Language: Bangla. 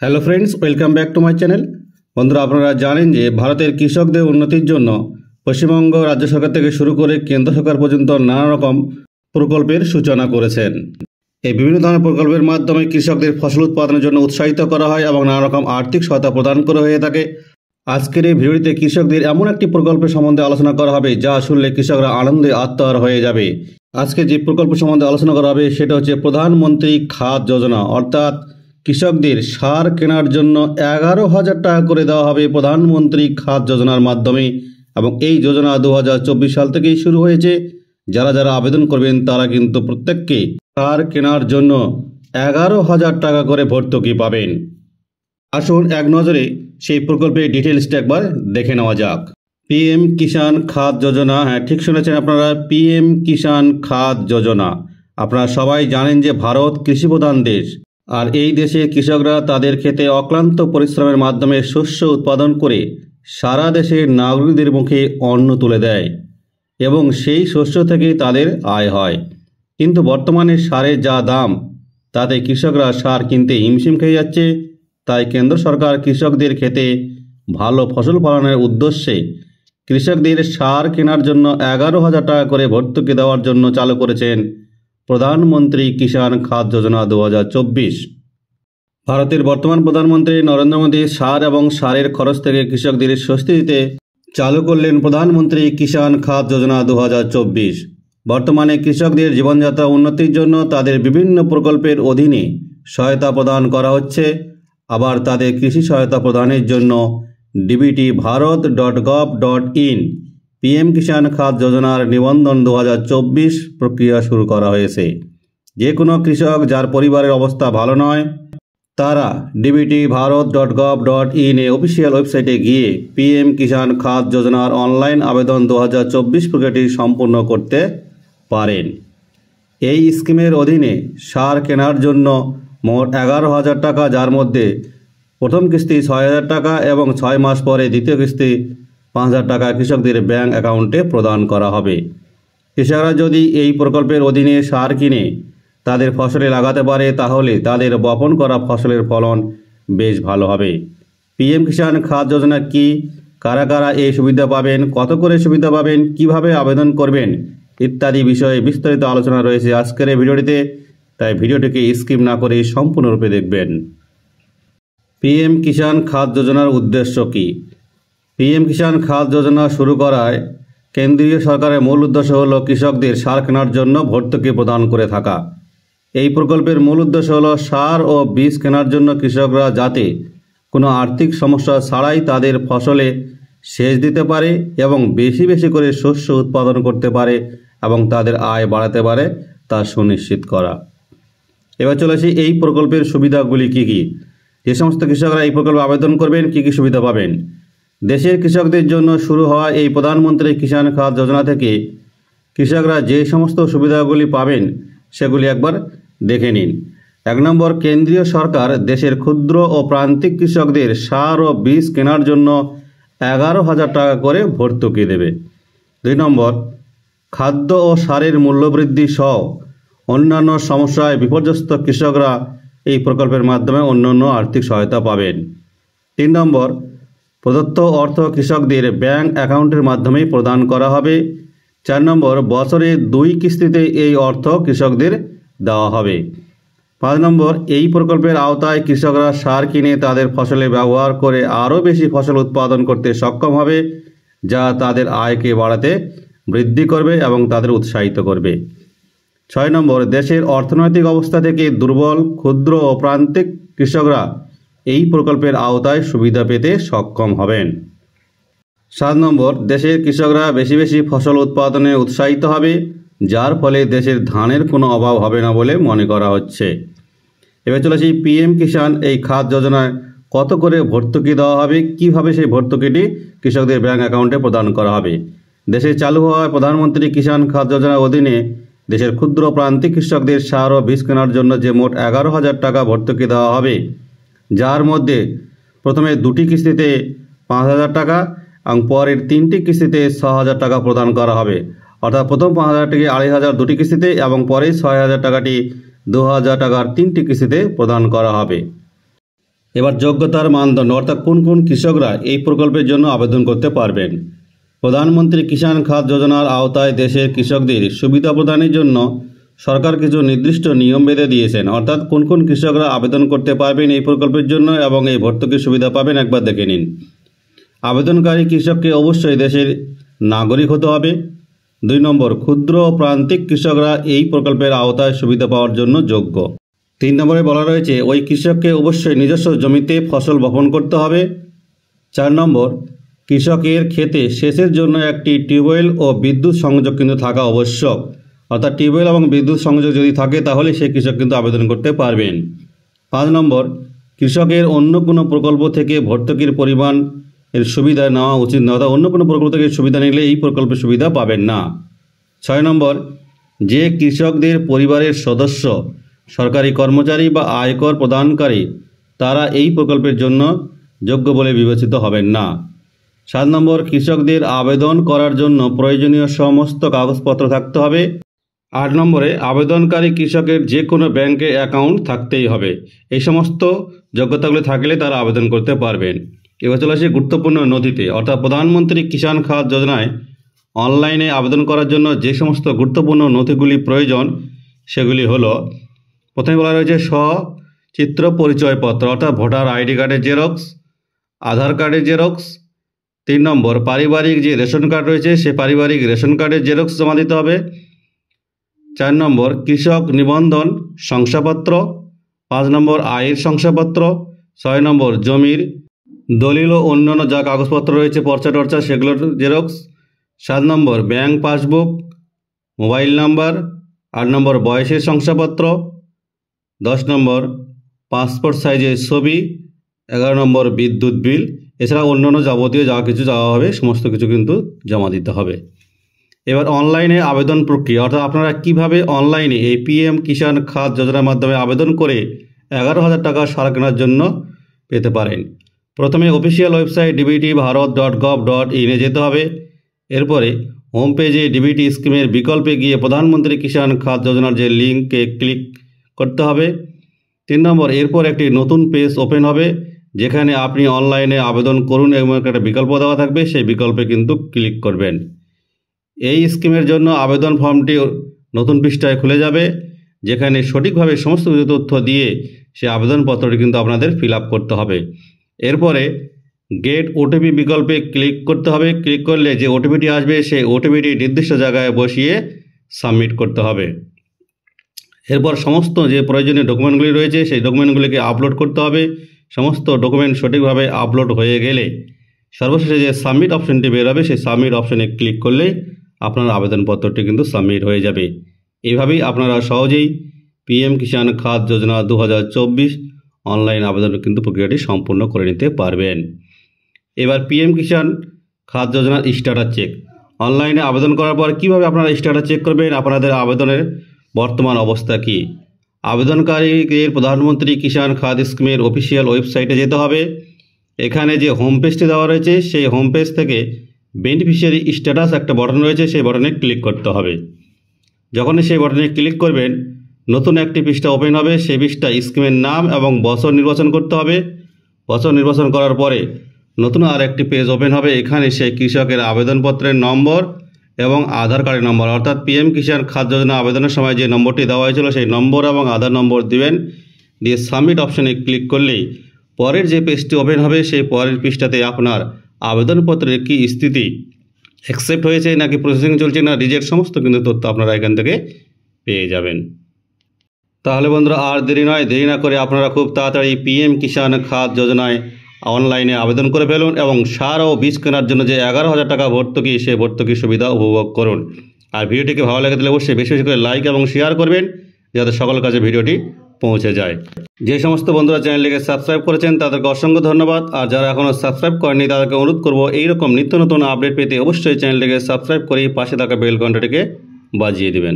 Hello friends, welcome back to my channel. বন্ধুরা, আপনারা জানেন যে ভারতের কৃষকদের উন্নতির জন্য পশ্চিমবঙ্গ রাজ্য সরকার থেকে শুরু করে কেন্দ্র সরকার পর্যন্ত নানা রকম প্রকল্পের সূচনা করেছেন। এই বিভিন্ন ধরনের প্রকল্পের মাধ্যমে কৃষকদের ফসল উৎপাদনের জন্য উৎসাহিত করা হয় এবং নানা রকম আর্থিক সহায়তা প্রদান করা হয়ে থাকে। আজকের এই ভিডিওতে কৃষকদের এমন একটি প্রকল্পের সম্বন্ধে আলোচনা করা হবে যা শুনলে কৃষকরা আনন্দে আত্মহারা হয়ে যাবে। আজকে যে প্রকল্প সম্বন্ধে আলোচনা করা হবে সেটা হচ্ছে প্রধানমন্ত্রী খাদ যোজনা, অর্থাৎ কৃষকদের সার কেনার জন্য 11,000 টাকা করে দেওয়া হবে প্রধানমন্ত্রী খাদ যোজনার মাধ্যমে। এবং এই যোজনা 2024 সাল থেকেই শুরু হয়েছে। যারা যারা আবেদন করবেন তারা কিন্তু প্রত্যেককে সার কেনার জন্য 11,000 টাকা করে ভর্তুকি পাবেন। আসুন এক নজরে সেই প্রকল্পের ডিটেলসটা একবার দেখে নেওয়া যাক। পিএম কিষাণ খাদ যোজনা, হ্যাঁ ঠিক শুনেছেন আপনারা, পিএম কিষাণ খাদ যোজনা। আপনারা সবাই জানেন যে ভারত কৃষিপ্রধান দেশ, আর এই দেশে কৃষকরা তাদের ক্ষেতে অক্লান্ত পরিশ্রমের মাধ্যমে শস্য উৎপাদন করে সারা দেশের নাগরিকদের মুখে অন্ন তুলে দেয় এবং সেই শস্য থেকেই তাদের আয় হয়। কিন্তু বর্তমানে সারের যা দাম, তাতে কৃষকরা সার কিনতে হিমশিম খেয়ে যাচ্ছে। তাই কেন্দ্র সরকার কৃষকদের ক্ষেতে ভালো ফসল ফলানোর উদ্দেশ্যে কৃষকদের সার কেনার জন্য 11,000 টাকা করে ভর্তুকি দেওয়ার জন্য চালু করেছেন প্রধানমন্ত্রী কিষাণ খাদ যোজনা 2024। ভারতের বর্তমান প্রধানমন্ত্রী নরেন্দ্র মোদী সার এবং সারের খরচ থেকে কৃষকদের স্বস্তি দিতে চালু করলেন প্রধানমন্ত্রী কিষাণ খাদ যোজনা 2024। বর্তমানে কৃষকদের জীবনযাত্রা উন্নতির জন্য তাদের বিভিন্ন প্রকল্পের অধীনে সহায়তা প্রদান করা হচ্ছে। আবার তাদের কৃষি সহায়তা প্রদানের জন্য dbtbharat.gov.in পিএম কিষাণ খাদ যোজনার নিবন্ধন 2024 প্রক্রিয়া শুরু করা হয়েছে। যে কোনো কৃষক যার পরিবারের অবস্থা ভালো নয়, তারা dbtbharat.gov.in এ অফিসিয়াল ওয়েবসাইটে গিয়ে পিএম কিষাণ খাদ যোজনার অনলাইন আবেদন 2024 প্রক্রিয়াটি সম্পূর্ণ করতে পারেন। এই স্কিমের অধীনে সার কেনার জন্য মোট 11,000 টাকা, যার মধ্যে প্রথম কিস্তি 6,000 টাকা এবং 6 মাস পরে দ্বিতীয় কিস্তি 5,000 টাকা কৃষকদের ব্যাংক অ্যাকাউন্টে প্রদান করা হবে। কৃষকরা যদি এই প্রকল্পের অধীনে সার কিনে তাদের ফসলে লাগাতে পারে তাহলে তাদের বপন করা ফসলের ফলন বেশ ভালো হবে। পিএম কিষাণ খাদ যোজনা কি, কারা কারা এই সুবিধা পাবেন, কত করে সুবিধা পাবেন, কিভাবে আবেদন করবেন ইত্যাদি বিষয়ে বিস্তারিত আলোচনা রয়েছে আজকের এই ভিডিওটিতে। তাই ভিডিওটিকে স্কিপ না করে সম্পূর্ণরূপে দেখবেন। পিএম কিষাণ খাদ যোজনার উদ্দেশ্য কি? পিএম কিষাণ খাদ যোজনা শুরু করায় কেন্দ্রীয় সরকারের মূল উদ্দেশ্য হলো কৃষকদের সার কেনার জন্য ভর্তুকি প্রদান করে থাকা। এই প্রকল্পের মূল উদ্দেশ্য হলো সার ও বীজ কেনার জন্য কৃষকরা যাতে কোনো আর্থিক সমস্যা ছাড়াই তাদের ফসলে সেচ দিতে পারে এবং বেশি বেশি করে শস্য উৎপাদন করতে পারে এবং তাদের আয় বাড়াতে পারে তা সুনিশ্চিত করা। এবার চলে আসি এই প্রকল্পের সুবিধাগুলি কি কি। যে সমস্ত কৃষকরা এই প্রকল্পে আবেদন করবেন কি কি সুবিধা পাবেন। দেশের কৃষকদের জন্য শুরু হওয়া এই প্রধানমন্ত্রী কিষাণ খাদ যোজনা থেকে কৃষকরা যে সমস্ত সুবিধাগুলি পাবেন সেগুলি একবার দেখে নিন। 1 নম্বর, কেন্দ্রীয় সরকার দেশের ক্ষুদ্র ও প্রান্তিক কৃষকদের সার ও বীজ কেনার জন্য 11,000 টাকা করে ভর্তুকি দেবে। 2 নম্বর, খাদ্য ও সারের মূল্যবৃদ্ধি সহ অন্যান্য সমস্যায় বিপর্যস্ত কৃষকরা এই প্রকল্পের মাধ্যমে অন্যান্য আর্থিক সহায়তা পাবেন। 3 নম্বর, প্রদত্ত অর্থ কৃষকদের ব্যাংক অ্যাকাউন্টের মাধ্যমেই প্রদান করা হবে। 4 নম্বর, বছরে 2 কিস্তিতে এই অর্থ কৃষকদের দেওয়া হবে। 5 নম্বর, এই প্রকল্পের আওতায় কৃষকরা সার কিনে তাদের ফসলে ব্যবহার করে আরও বেশি ফসল উৎপাদন করতে সক্ষম হবে, যা তাদের আয়কে বাড়াতে বৃদ্ধি করবে এবং তাদের উৎসাহিত করবে। 6 নম্বর, দেশের অর্থনৈতিক অবস্থা থেকে দুর্বল ক্ষুদ্র ও প্রান্তিক কৃষকরা এই প্রকল্পের আওতায় সুবিধা পেতে সক্ষম হবেন। 7 নম্বর, দেশের কৃষকরা বেশি বেশি ফসল উৎপাদনে উৎসাহিত হবে, যার ফলে দেশের ধানের কোনো অভাব হবে না বলে মনে করা হচ্ছে। এবার চলে আসি পিএম কিষাণ এই খাদ যোজনায় কত করে ভর্তুকি দেওয়া হবে, কিভাবে সেই ভর্তুকিটি কৃষকদের ব্যাংক অ্যাকাউন্টে প্রদান করা হবে। দেশে চালু হওয়া প্রধানমন্ত্রী কিষাণ খাদ যোজনার অধীনে দেশের ক্ষুদ্র প্রান্তিক কৃষকদের সার ও বীজ কেনার জন্য যে মোট 11,000 টাকা ভর্তুকি দেওয়া হবে, যার মধ্যে প্রথমে 2টি কিস্তিতে 5,000 টাকা এবং পরের 3টি কিস্তিতে 6,000 টাকা প্রদান করা হবে। অর্থাৎ প্রথম 5,000 টাকা 2,500 2টি কিস্তিতে এবং পরে 6,000 টাকাটি 2,000 টাকার 3টি কিস্তিতে প্রদান করা হবে। এবার যোগ্যতার মানদণ্ড অর্থাৎ কোন কোন কৃষকরা এই প্রকল্পের জন্য আবেদন করতে পারবেন। প্রধানমন্ত্রী কিষাণ খাদ যোজনার আওতায় দেশের কৃষকদের সুবিধা প্রদানের জন্য সরকার কিছু নির্দিষ্ট নিয়ম বেঁধে দিয়েছেন। অর্থাৎ কোন কোন কৃষকরা আবেদন করতে পারবেন এই প্রকল্পের জন্য এবং এই ভর্তুকির সুবিধা পাবেন একবার দেখে নিন। আবেদনকারী কৃষককে অবশ্যই দেশের নাগরিক হতে হবে। 2 নম্বর, ক্ষুদ্র ও প্রান্তিক কৃষকরা এই প্রকল্পের আওতায় সুবিধা পাওয়ার জন্য যোগ্য। 3 নম্বরে বলা রয়েছে ওই কৃষককে অবশ্যই নিজস্ব জমিতে ফসল বপন করতে হবে। 4 নম্বর, কৃষকের ক্ষেতে সেচের জন্য একটি টিউবওয়েল ও বিদ্যুৎ সংযোগ কিন্তু থাকা আবশ্যক। অর্থাৎ টিউবওয়েল এবং বিদ্যুৎ সংযোগ যদি থাকে তাহলে সেই কৃষক কিন্তু আবেদন করতে পারবেন। 5 নম্বর, কৃষকের অন্য কোনো প্রকল্প থেকে ভর্তুকির পরিমাণ এর সুবিধা নেওয়া উচিত না। অর্থাৎ অন্য কোনো প্রকল্প থেকে সুবিধা নিলে এই প্রকল্পের সুবিধা পাবেন না। 6 নম্বর, যে কৃষকদের পরিবারের সদস্য সরকারি কর্মচারী বা আয়কর প্রদানকারী তারা এই প্রকল্পের জন্য যোগ্য বলে বিবেচিত হবেন না। 7 নম্বর, কৃষকদের আবেদন করার জন্য প্রয়োজনীয় সমস্ত কাগজপত্র থাকতে হবে। 8 নম্বরে, আবেদনকারী কৃষকের যে কোনো ব্যাংকে অ্যাকাউন্ট থাকতেই হবে। এই সমস্ত যোগ্যতাগুলি থাকলে তারা আবেদন করতে পারবেন। এবার চলে আসি গুরুত্বপূর্ণ নথিতে, অর্থাৎ প্রধানমন্ত্রী কিষাণ খাদ যোজনায় অনলাইনে আবেদন করার জন্য যে সমস্ত গুরুত্বপূর্ণ নথিগুলি প্রয়োজন সেগুলি হলো, প্রথমে বলা রয়েছে সচিত্র পরিচয়পত্র অর্থাৎ ভোটার আইডি কার্ডের জেরক্স, আধার কার্ডের জেরক্স। 3 নম্বর, পারিবারিক যে রেশন কার্ড রয়েছে সে পারিবারিক রেশন কার্ডের জেরক্স জমা দিতে হবে। 4 নম্বর, কৃষক নিবন্ধন শংসাপত্র। 5 নম্বর, আয়ের শংসাপত্র। 6 নম্বর, জমির দলিল ও অন্যান্য যা কাগজপত্র রয়েছে পর্চা টর্চা সেগুলোর জেরক্স। 7 নম্বর, ব্যাংক পাসবুক, মোবাইল নাম্বার। 8 নম্বর, বয়সের শংসাপত্র। 10 নম্বর, পাসপোর্ট সাইজের ছবি। 11 নম্বর, বিদ্যুৎ বিল। এছাড়া অন্যান্য যাবতীয় যা কিছু চাওয়া হবে সমস্ত কিছু কিন্তু জমা দিতে হবে। এবার অনলাইনে আবেদন প্রক্রিয়া, অর্থাৎ আপনারা কিভাবে অনলাইনে এই PM কিষাণ খাদ যোজনার মাধ্যমে আবেদন করে 11,000 টাকা সার কেনার জন্য পেতে পারেন। প্রথমে অফিসিয়াল ওয়েবসাইট dbtbharat.gov.in যেতে হবে। এরপরে হোম পেজে ডিবিটি স্কিমের বিকল্পে গিয়ে প্রধানমন্ত্রী কিষাণ খাদ যোজনার যে লিঙ্কে ক্লিক করতে হবে। 3 নম্বর, এরপর একটি নতুন পেজ ওপেন হবে যেখানে আপনি অনলাইনে আবেদন করুন এবং একটা বিকল্প দেওয়া থাকবে, সেই বিকল্পে কিন্তু ক্লিক করবেন। এই স্কিমের জন্য আবেদন ফর্মটি নতুন পৃষ্ঠায় খুলে যাবে যেখানে সঠিকভাবে সমস্ত কিছু তথ্য দিয়ে সেই আবেদনপত্রটি কিন্তু আপনাদের ফিল আপ করতে হবে। এরপরে গেট ওটিপি বিকল্পে ক্লিক করতে হবে। ক্লিক করলে যে ওটিপিটি আসবে সেই ওটিপিটি নির্দিষ্ট জায়গায় বসিয়ে সাবমিট করতে হবে। এরপর সমস্ত যে প্রয়োজনীয় ডকুমেন্টগুলি রয়েছে সেই ডকুমেন্টগুলিকে আপলোড করতে হবে। সমস্ত ডকুমেন্ট সঠিকভাবে আপলোড হয়ে গেলে সর্বশেষে যে সাবমিট অপশনটি বের হবে সেই সাবমিট অপশনে ক্লিক করলেই আপনার আবেদনপত্রটি কিন্তু সাবমিট হয়ে যাবে। এইভাবেই আপনারা সহজেই PM কিষাণ খাদ যোজনা 2024 অনলাইন আবেদন কিন্তু প্রক্রিয়াটি সম্পূর্ণ করে নিতে পারবেন। এবার PM কিষাণ খাদ যোজনার স্ট্যাটাস চেক, অনলাইনে আবেদন করার পর কীভাবে আপনারা স্ট্যাটাস চেক করবেন, আপনাদের আবেদনের বর্তমান অবস্থা কী। আবেদনকারীদের প্রধানমন্ত্রী কিষাণ খাদ স্কিমের অফিসিয়াল ওয়েবসাইটে যেতে হবে। এখানে যে হোম পেজটি দেওয়া রয়েছে সেই হোম পেজ থেকে বেনিফিশিয়ারি স্ট্যাটাস একটা বটন রয়েছে, সেই বটনে ক্লিক করতে হবে। যখনই সেই বটনে ক্লিক করবেন নতুন একটি পৃষ্ঠা ওপেন হবে। সেই পৃষ্ঠা স্কিমের নাম এবং বছর নির্বাচন করতে হবে। বছর নির্বাচন করার পরে নতুন আর একটি পেজ ওপেন হবে। এখানে সেই কৃষকের আবেদনপত্রের নম্বর এবং আধার কার্ডের নম্বর, অর্থাৎ PM কিষাণ খাদ যোজনা আবেদনের সময় যে নম্বরটি দেওয়া হয়েছিল সেই নম্বর এবং আধার নম্বর দিবেন। দিয়ে সাবমিট অপশনে ক্লিক করলেই পরের যে পেজটি ওপেন হবে সেই পরের পৃষ্ঠাতে আপনার আবেদনপত্রের কী স্থিতি, অ্যাকসেপ্ট হয়েছে নাকি প্রসেসিং চলছে না রিজেক্ট, সমস্ত কিন্তু তথ্য আপনারা এখান থেকে পেয়ে যাবেন। তাহলে বন্ধুরা আর দেরি নয়, দেরি না করে আপনারা খুব তাড়াতাড়ি PM কিষাণ খাদ যোজনায় অনলাইনে আবেদন করে ফেলুন এবং সার ও বীজ কেনার জন্য যে 11,000 টাকা ভর্তুকি সেই ভর্তুকির সুবিধা উপভোগ করুন। আর ভিডিওটিকে ভালো লেগে থাকলে অবশ্যই বেশি বেশি করে লাইক এবং শেয়ার করবেন যাতে সকলের কাছে ভিডিওটি পৌঁছে যায়। যে সমস্ত বন্ধুরা চ্যানেলটিকে সাবস্ক্রাইব করেছেন তাদেরকে অসংখ্য ধন্যবাদ। আর যারা এখনও সাবস্ক্রাইব করেনি তাদেরকে অনুরোধ করব এইরকম নিত্য নতুন আপডেট পেতে অবশ্যই চ্যানেলটিকে সাবস্ক্রাইব করে পাশে থাকা বেল ঘন্টাটিকে বাজিয়ে দেবেন।